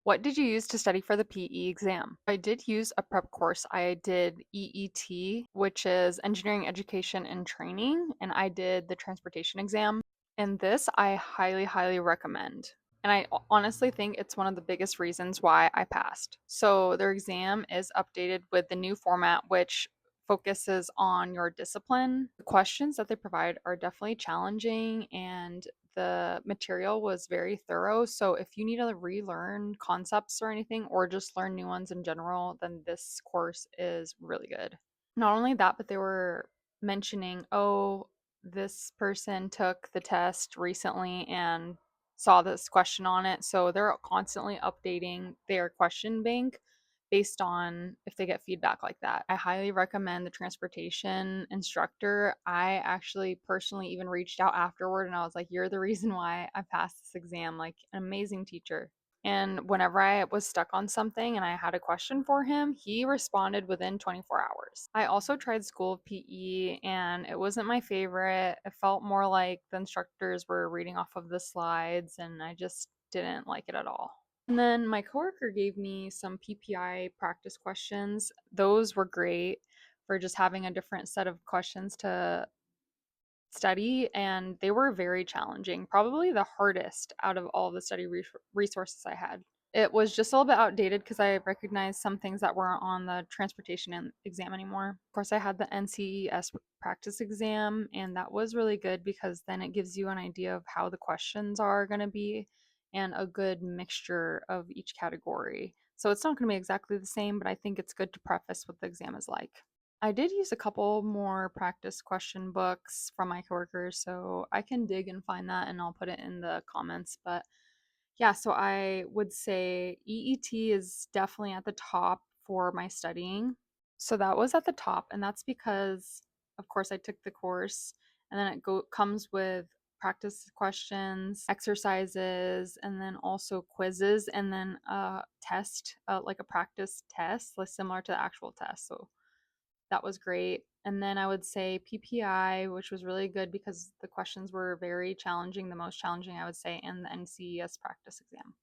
What did you use to study for the PE exam? I did use a prep course. I did EET, which is Engineering Education and Training, and I did the transportation exam. And this I highly, highly recommend. And I honestly think it's one of the biggest reasons why I passed. So their exam is updated with the new format, which focuses on your discipline. The questions that they provide are definitely challenging and the material was very thorough. So if you need to relearn concepts or anything, or just learn new ones in general, then this course is really good. Not only that, but they were mentioning, oh, this person took the test recently and saw this question on it. So they're constantly updating their question bank based on if they get feedback like that. I highly recommend the transportation instructor. I actually personally even reached out afterward and I was like, you're the reason why I passed this exam. Like, an amazing teacher. And whenever I was stuck on something and I had a question for him, he responded within 24 hours. I also tried School of PE and it wasn't my favorite. It felt more like the instructors were reading off of the slides and I just didn't like it at all. And then my coworker gave me some PPI practice questions. Those were great for just having a different set of questions to study, and they were very challenging. Probably the hardest out of all the study resources I had. It was just a little bit outdated because I recognized some things that weren't on the transportation exam anymore. Of course, I had the NCES practice exam, and that was really good because then it gives you an idea of how the questions are going to be and a good mixture of each category. So it's not going to be exactly the same, but I think it's good to preface what the exam is like. I did use a couple more practice question books from my coworkers, so I can dig and find that and I'll put it in the comments. But yeah, so I would say EET is definitely at the top for my studying. So that was at the top, and that's because, of course, I took the course, and then comes with practice questions, exercises, and then also quizzes, and then a test, like a practice test, like similar to the actual test. So that was great. And then I would say PPI, which was really good because the questions were very challenging, the most challenging, I would say, and the NCES practice exam.